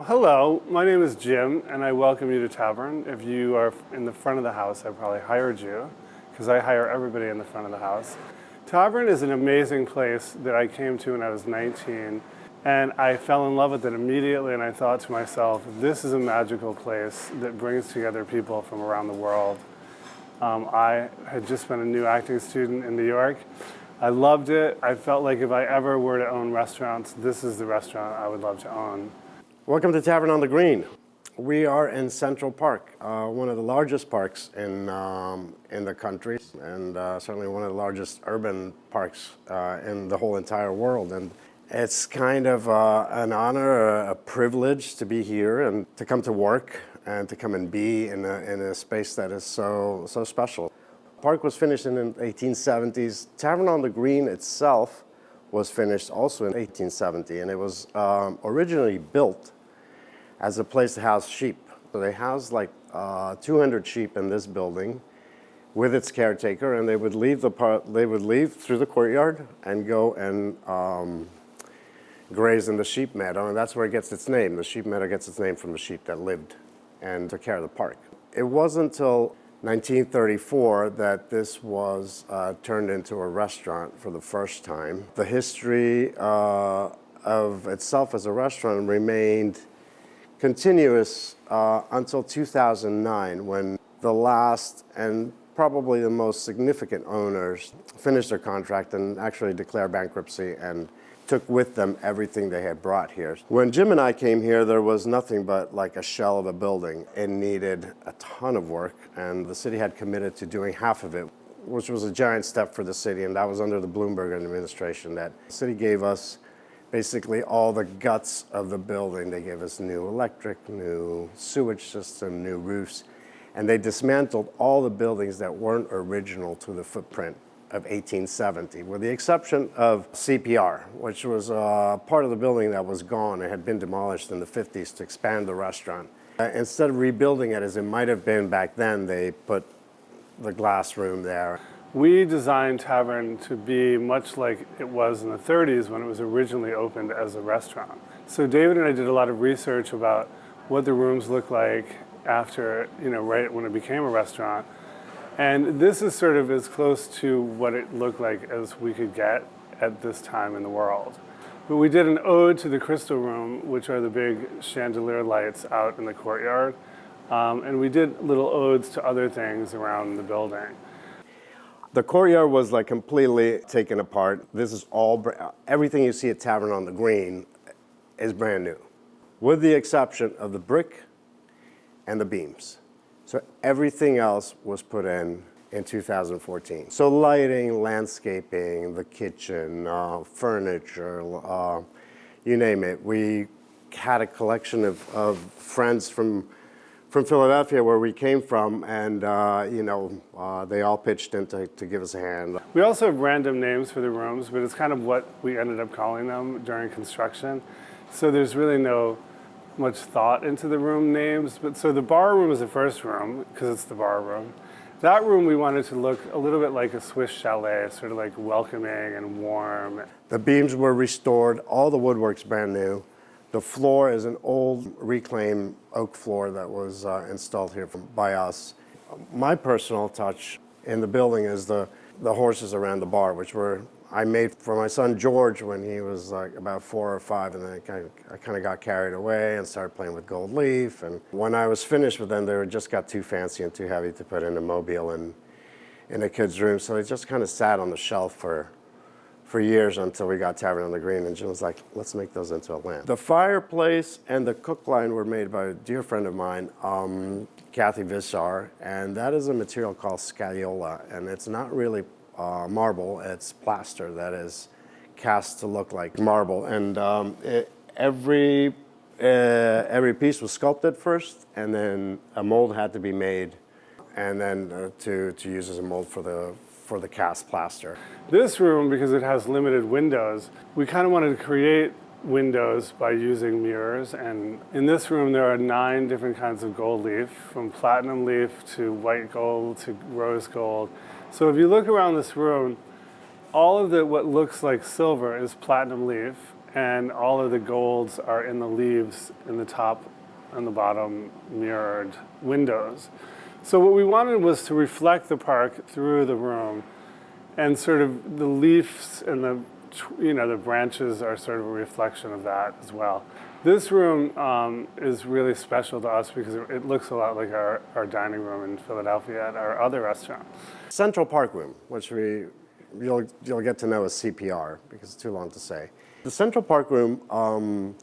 Hello, my name is Jim, and I welcome you to Tavern. If you are in the front of the house, I probably hired you, because I hire everybody in the front of the house. Tavern is an amazing place that I came to when I was 19, and I fell in love with it immediately, and I thought to myself, this is a magical place that brings together people from around the world. I had just been a new acting student in New York. I loved it. I felt like if I ever were to own restaurants, this is the restaurant I would love to own. Welcome to Tavern on the Green. We are in Central Park, one of the largest parks in the country, and certainly one of the largest urban parks in the whole entire world. And it's kind of an honor, a privilege to be here and to come to work and to come and be in a space that is so special. The park was finished in the 1870s. Tavern on the Green itself was finished also in 1870, and it was originally built as a place to house sheep. So they housed like 200 sheep in this building with its caretaker, and they would leave through the courtyard and go and graze in the sheep meadow, and that's where it gets its name. The sheep meadow gets its name from the sheep that lived and took care of the park. It wasn't until 1934 that this was turned into a restaurant for the first time. The history of itself as a restaurant remained continuous until 2009, when the last and probably the most significant owners finished their contract and actually declared bankruptcy and took with them everything they had brought here. When Jim and I came here, there was nothing but like a shell of a building. It needed a ton of work, and the city had committed to doing half of it, which was a giant step for the city, and that was under the Bloomberg administration. That the city gave us basically all the guts of the building. They gave us new electric, new sewage system, new roofs, and they dismantled all the buildings that weren't original to the footprint of 1870, with the exception of CPR, which was part of the building that was gone. It had been demolished in the 50s to expand the restaurant. Instead of rebuilding it as it might have been back then, they put the glass room there. We designed Tavern to be much like it was in the 30s when it was originally opened as a restaurant. So David and I did a lot of research about what the rooms looked like after, right when it became a restaurant. And this is sort of as close to what it looked like as we could get at this time in the world. But we did an ode to the Crystal Room, which are the big chandelier lights out in the courtyard. And we did little odes to other things around the building. The courtyard was like completely taken apart. This is everything you see at Tavern on the Green is brand new, with the exception of the brick and the beams. So everything else was put in 2014. So lighting, landscaping, the kitchen, furniture, you name it. We had a collection of friends from Philadelphia, where we came from, and they all pitched in to give us a hand. We also have random names for the rooms, but it's kind of what we ended up calling them during construction. So there's really no much thought into the room names. But so the bar room is the first room, because it's the bar room. That room we wanted to look a little bit like a Swiss chalet, sort of like welcoming and warm. The beams were restored, all the woodwork's brand new. The floor is an old reclaimed oak floor that was installed here by us. My personal touch in the building is the horses around the bar, which I made for my son George when he was like about 4 or 5, and then I kind of got carried away and started playing with gold leaf. And when I was finished with them, they just got too fancy and too heavy to put in a mobile in a kid's room, so they just kind of sat on the shelf for years until we got Tavern on the Green, and Jim was like, let's make those into a lamp. The fireplace and the cook line were made by a dear friend of mine, Kathy Vissar, and that is a material called scagliola, and it's not really marble, it's plaster that is cast to look like marble. And every piece was sculpted first, and then a mold had to be made, and then to use as a mold for the cast plaster. This room, because it has limited windows, we kind of wanted to create windows by using mirrors. And in this room, there are 9 different kinds of gold leaf, from platinum leaf to white gold to rose gold. So if you look around this room, all of what looks like silver is platinum leaf, and all of the golds are in the leaves in the top and the bottom mirrored windows. So what we wanted was to reflect the park through the room, and sort of the leaves and the branches are sort of a reflection of that as well. This room is really special to us because it looks a lot like our dining room in Philadelphia at our other restaurant. Central Park Room, which you'll get to know as CPR because it's too long to say. The Central Park Room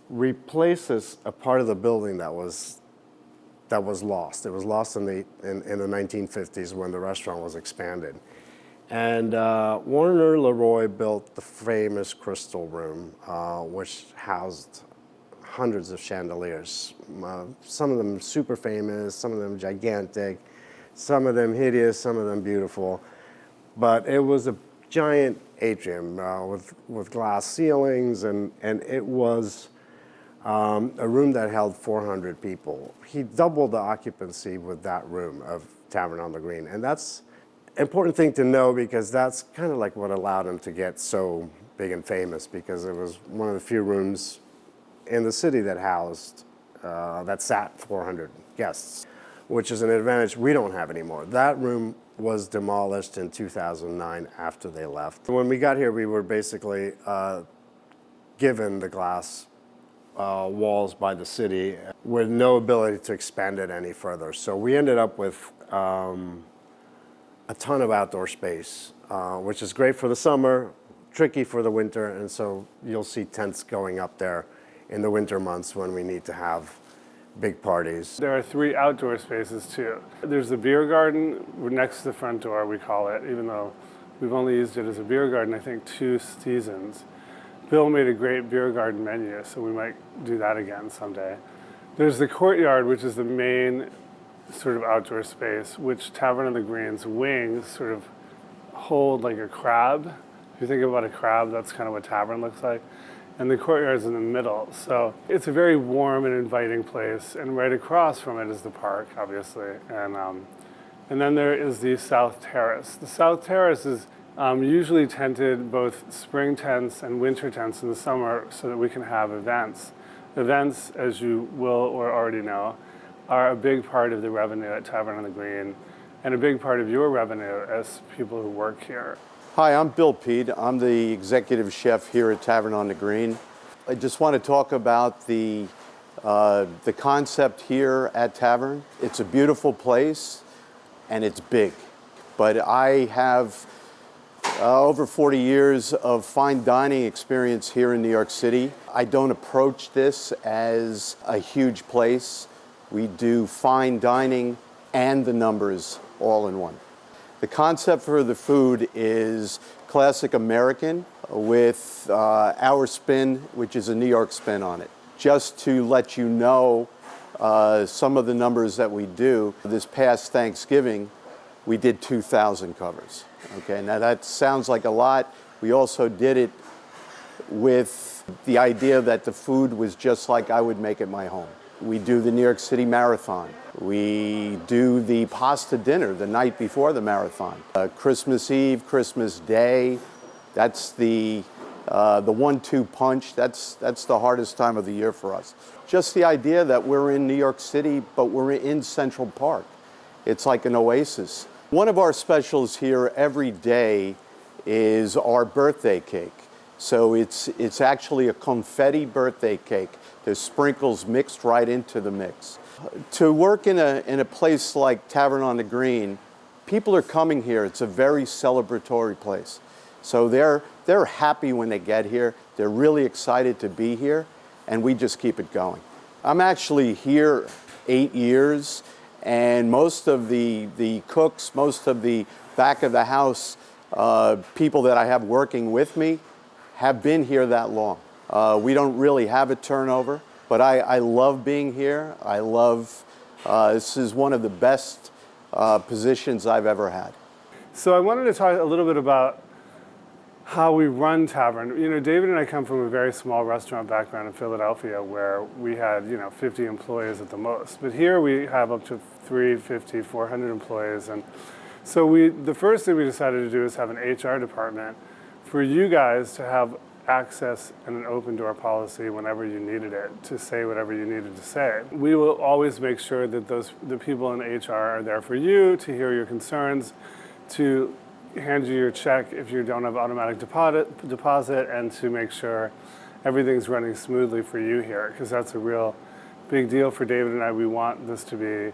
replaces a part of the building that was lost. It was lost in the 1950s when the restaurant was expanded. And Warner Leroy built the famous Crystal Room, which housed hundreds of chandeliers. Some of them super famous, some of them gigantic, some of them hideous, some of them beautiful. But it was a giant atrium with glass ceilings, and it was a room that held 400 people. He doubled the occupancy with that room of Tavern on the Green, and that's important thing to know because that's kind of like what allowed him to get so big and famous, because it was one of the few rooms in the city that sat 400 guests, which is an advantage we don't have anymore. That room was demolished in 2009 after they left. When we got here, we were basically given the glass walls by the city with no ability to expand it any further. So we ended up with a ton of outdoor space, which is great for the summer, tricky for the winter, and so you'll see tents going up there in the winter months when we need to have big parties. There are 3 outdoor spaces too. There's the beer garden next to the front door, we call it, even though we've only used it as a beer garden, I think 2 seasons. Bill made a great beer garden menu, so we might do that again someday. There's the courtyard, which is the main sort of outdoor space, which Tavern on the Green's wings sort of hold like a crab. If you think about a crab, that's kind of what Tavern looks like. And the courtyard's in the middle. So it's a very warm and inviting place. And right across from it is the park, obviously. And then there is the South Terrace. The South Terrace is usually tented both spring tents and winter tents in the summer so that we can have events. Events, as you will or already know, are a big part of the revenue at Tavern on the Green and a big part of your revenue as people who work here. Hi, I'm Bill Peed. I'm the executive chef here at Tavern on the Green. I just want to talk about the concept here at Tavern. It's a beautiful place and it's big, but I have over 40 years of fine dining experience here in New York City. I don't approach this as a huge place. We do fine dining and the numbers all in one. The concept for the food is classic American with our spin, which is a New York spin on it. Just to let you know some of the numbers that we do, this past Thanksgiving, we did 2,000 covers. Okay, now that sounds like a lot. We also did it with the idea that the food was just like I would make at my home. We do the New York City Marathon. We do the pasta dinner the night before the marathon. Christmas Eve, Christmas Day, that's the 1-2 punch. That's the hardest time of the year for us. Just the idea that we're in New York City, but we're in Central Park. It's like an oasis. One of our specials here every day is our birthday cake. So it's actually a confetti birthday cake. There's sprinkles mixed right into the mix. To work in a place like Tavern on the Green, people are coming here. It's a very celebratory place. So they're happy when they get here. They're really excited to be here, and we just keep it going. I'm actually here 8 years, and most of the cooks, most of the back of the house people that I have working with me have been here that long. We don't really have a turnover, but I love being here. I love, this is one of the best positions I've ever had. So I wanted to talk a little bit about how we run Tavern. You know, David and I come from a very small restaurant background in Philadelphia where we had, 50 employees at the most. But here we have up to 350, 400 employees. And so the first thing we decided to do is have an HR department for you guys to have access and an open door policy whenever you needed it to say whatever you needed to say. We will always make sure that the people in HR are there for you to hear your concerns, to hand you your check if you don't have automatic deposit, and to make sure everything's running smoothly for you here, because that's a real big deal for David and I. We want this to be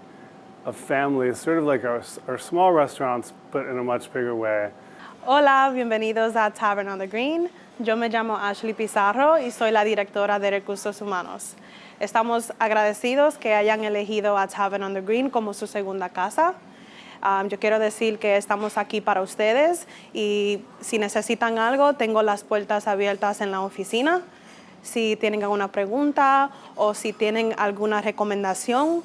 a family, sort of like our small restaurants, but in a much bigger way. Hola, bienvenidos a Tavern on the Green. Yo me llamo Ashley Pizarro y soy la directora de Recursos Humanos. Estamos agradecidos que hayan elegido a Tavern on the Green como su segunda casa. Yo quiero decir que estamos aquí para ustedes y si necesitan algo, tengo las puertas abiertas en la oficina. Si tienen alguna pregunta o si tienen alguna recomendación,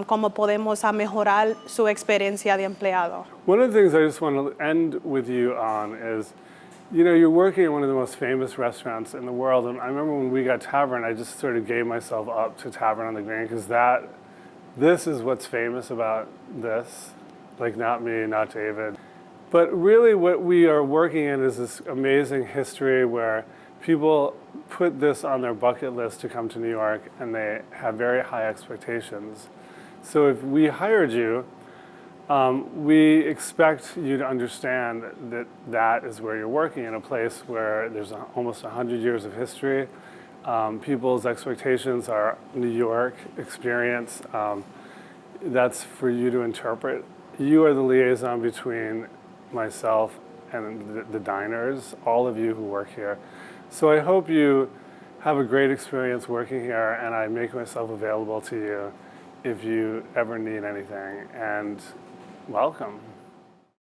cómo podemos mejorar su experiencia de empleado. One of the things I just want to end with you on is, you know, you're working at one of the most famous restaurants in the world, and I remember when we got Tavern, I just sort of gave myself up to Tavern on the Green, because this is what's famous about this, like not me, not David. But really what we are working in is this amazing history where people put this on their bucket list to come to New York, and they have very high expectations. So if we hired you, we expect you to understand that that is where you're working, in a place where there's almost 100 years of history. People's expectations are New York experience. That's for you to interpret. You are the liaison between myself and the diners, all of you who work here. So I hope you have a great experience working here, and I make myself available to you if you ever need anything. And welcome.